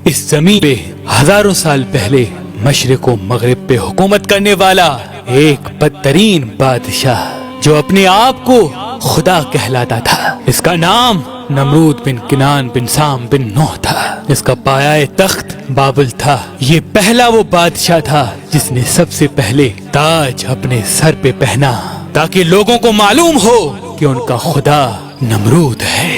इस जमीन पे हजारों साल पहले मशरिक व मगरिब पे हुकूमत करने वाला एक बदतरीन बादशाह जो अपने आप को खुदा कहलाता था, इसका नाम नमरूद बिन किनान बिन साम बिन नूह था। इसका पाया तख्त बाबुल था। ये पहला वो बादशाह था जिसने सबसे पहले ताज अपने सर पे पहना ताकि लोगों को मालूम हो कि उनका खुदा नमरूद है।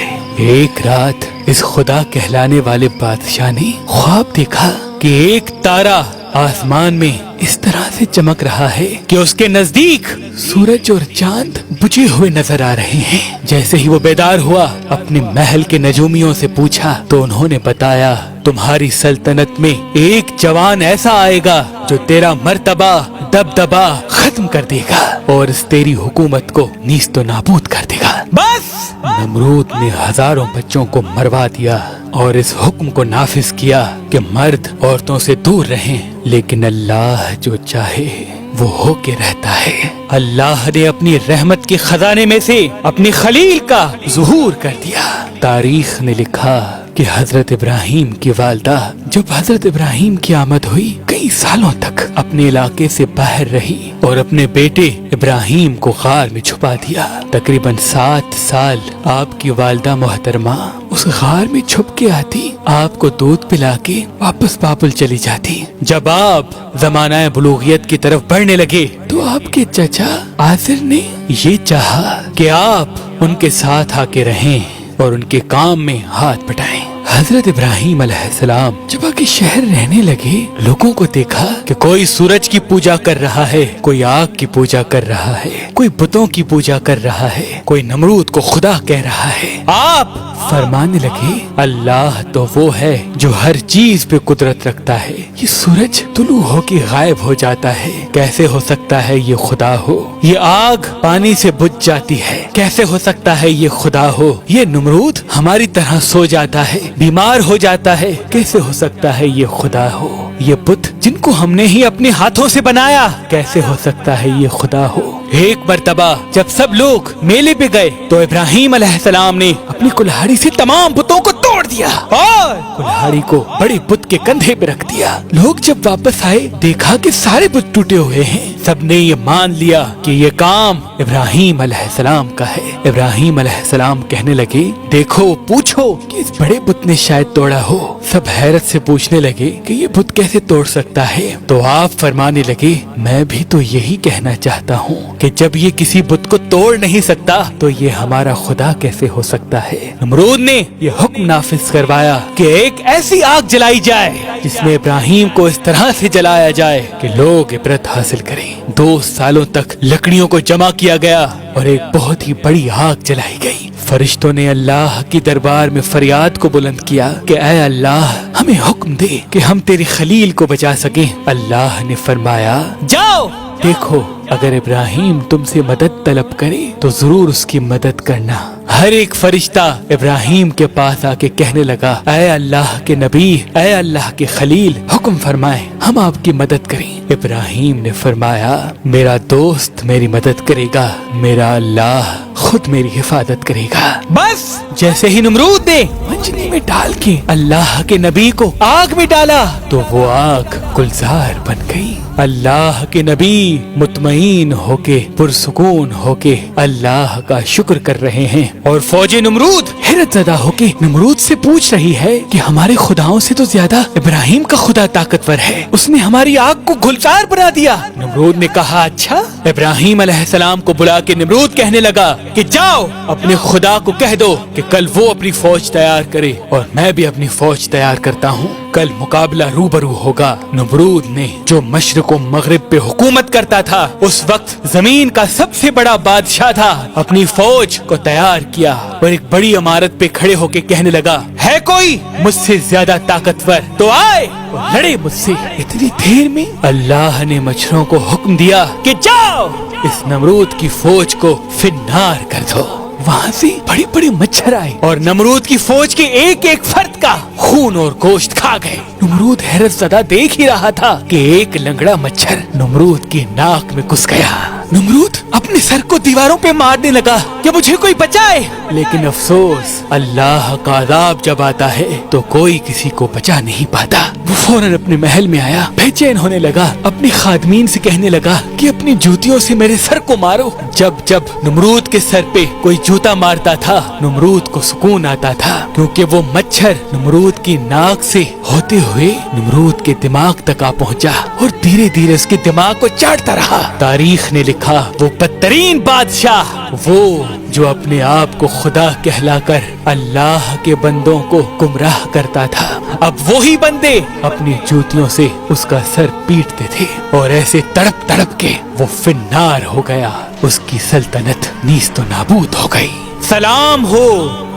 एक रात इस खुदा कहलाने वाले बादशाह ने ख्वाब देखा कि एक तारा आसमान में इस तरह से चमक रहा है कि उसके नजदीक सूरज और चांद बुझे हुए नजर आ रहे हैं। जैसे ही वो बेदार हुआ, अपने महल के नजूमियों से पूछा तो उन्होंने बताया, तुम्हारी सल्तनत में एक जवान ऐसा आएगा जो तेरा मर्तबा दबदबा खत्म कर देगा और इस तेरी हुकूमत को नीस्तो नाबूद कर देगा। बस नमरूद ने हजारों बच्चों को मरवा दिया और इस हुक्म को नाफिज किया कि मर्द औरतों से दूर रहें, लेकिन अल्लाह जो चाहे वो होके रहता है। अल्लाह ने अपनी रहमत के खजाने में से अपनी खलील का ज़ुहूर कर दिया। तारीख ने लिखा कि हजरत इब्राहिम की वालदा जब हजरत इब्राहिम की आमद हुई, कई सालों तक अपने इलाके से बाहर रही और अपने बेटे इब्राहिम को गार में छुपा दिया। तकरीबन 7 साल आपकी वालदा मोहतरमा उस गार में छुप के आती, आपको दूध पिला के वापस बाबुल चली जाती। जब आप ज़माना बुलूगियत की तरफ बढ़ने लगे तो आपके चचा आसिर ने ये चाहा कि आप उनके साथ आके रहें और उनके काम में हाथ बटाएं। हजरत इब्राहिम अलैहिस्सलाम जब आगे शहर रहने लगे, लोगों को देखा कि कोई सूरज की पूजा कर रहा है, कोई आग की पूजा कर रहा है, कोई बुतों की पूजा कर रहा है, कोई नमरूद को खुदा कह रहा है। आप फरमाने लगे, अल्लाह तो वो है जो हर चीज पे कुदरत रखता है। ये सूरज तुलू होके गायब हो जाता है, कैसे हो सकता है ये खुदा हो? ये आग पानी से बुझ जाती है, कैसे हो सकता है ये खुदा हो? ये नमरूद हमारी तरह सो जाता है, बीमार हो जाता है, कैसे हो सकता है ये खुदा हो? ये बुत जिनको हमने ही अपने हाथों से बनाया, कैसे हो सकता है ये खुदा हो? एक मर्तबा जब सब लोग मेले पे गए तो इब्राहिम अलैहिस्सलाम ने अपनी कुल्हाड़ी से तमाम बुतों को तोड़ दिया और कुल्हाड़ी को बड़े बुत के कंधे पे रख दिया। लोग जब वापस आए, देखा कि सारे बुत टूटे हुए हैं। सबने ये मान लिया कि ये काम इब्राहिम अलैहिस्सलाम का है। इब्राहिम अलैहिस्सलाम कहने लगे, देखो पूछो कि इस बड़े बुत ने शायद तोड़ा हो। सब हैरत से पूछने लगे कि ये बुत कैसे तोड़ सकता है? तो आप फरमाने लगे, मैं भी तो यही कहना चाहता हूँ कि जब ये किसी बुत को तोड़ नहीं सकता तो ये हमारा खुदा कैसे हो सकता है? नमरूद ने ये हुक्म नाफिज करवाया कि एक ऐसी आग जलाई जाए जिसमें इब्राहिम को इस तरह से जलाया जाए कि लोग इबरत हासिल करें। 2 सालों तक लकड़ियों को जमा किया गया और एक बहुत ही बड़ी आग जलाई गई। फरिश्तों ने अल्लाह की दरबार में फरियाद को बुलंद किया कि ऐ अल्लाह, हमें हुक्म दे कि हम तेरी खलील को बचा सकें। अल्लाह ने फरमाया, जाओ देखो, अगर इब्राहिम तुमसे मदद तलब करे तो जरूर उसकी मदद करना। हर एक फरिश्ता इब्राहिम के पास आके कहने लगा, ऐ अल्लाह के नबी, ऐ अल्लाह के खलील, हुक्म फरमाए, हम आपकी मदद करें। इब्राहिम ने फरमाया, मेरा दोस्त मेरी मदद करेगा, मेरा अल्लाह खुद मेरी हिफाजत करेगा। बस जैसे ही नमरूद ने मंजनी में डाल के अल्लाह के नबी को आग में डाला तो वो आग गुलजार बन गई। अल्लाह के नबी मुतमईन होके पुरसुकून होके अल्लाह का शुक्र कर रहे हैं और फौजी नमरूद हैरत ज़दा होके नमरूद से पूछ रही है कि हमारे खुदाओं से तो ज्यादा इब्राहिम का खुदा ताकतवर है, उसने हमारी आग को गुलजार बना दिया। नमरूद ने कहा, अच्छा? इब्राहिम अलैहिस्सलाम को बुला के नमरूद कहने लगा कि जाओ अपने खुदा को कह दो कि कल वो अपनी फौज तैयार करे और मैं भी अपनी फौज तैयार करता हूँ, कल मुकाबला रूबरू होगा। नमरूद ने जो मशरिक व मगरिब पे हुकूमत करता था, उस वक्त जमीन का सबसे बड़ा बादशाह था, अपनी फौज को तैयार किया और एक बड़ी इमारत पे खड़े होके कहने लगा, है कोई मुझसे ज्यादा ताकतवर तो आए और लड़े मुझसे। इतनी देर में अल्लाह ने मच्छरों को हुक्म दिया कि जाओ इस नमरूद की फौज को फिन्नार कर दो। वहाँ से बड़े बड़े मच्छर आए और नमरूद की फौज के एक एक फर्द का खून और गोश्त खा गए। नमरूद हैरत ज़दा देख ही रहा था कि एक लंगड़ा मच्छर नमरूद की नाक में घुस गया। नमरूद अपने अपने सर को दीवारों पे मारने लगा कि मुझे कोई बचाए। लेकिन अफसोस, अल्लाह का अज़ाब जब आता है तो कोई किसी को बचा नहीं पाता। वो फौरन अपने महल में आया, बेचैन होने लगा, अपनी खादमीन से कहने लगा कि अपनी जूतियों से मेरे सर को मारो। जब जब नमरूद के सर पे कोई जूता मारता था, नमरूद को सुकून आता था, क्योंकि वो मच्छर नमरूद की नाक से होते हुए नमरूद के दिमाग तक आ पहुंचा और धीरे धीरे उसके दिमाग को चाटता रहा। तारीख ने लिखा, वो बदतरीन बादशाह, वो जो अपने आप को खुदा कहलाकर अल्लाह के बंदों को गुमराह करता था, अब वही बंदे अपनी जूतियों से उसका सर पीटते थे और ऐसे तड़प तड़प के वो फिन्नार हो गया। उसकी सल्तनत नीस्तो नाबूद हो गई। सलाम हो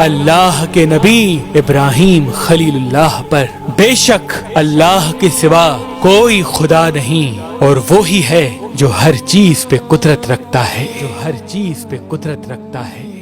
अल्लाह के नबी इब्राहिम खलीलुल्लाह पर। बेशक अल्लाह के सिवा कोई खुदा नहीं और वो ही है जो हर चीज पे कुदरत रखता है, जो हर चीज पे कुदरत रखता है।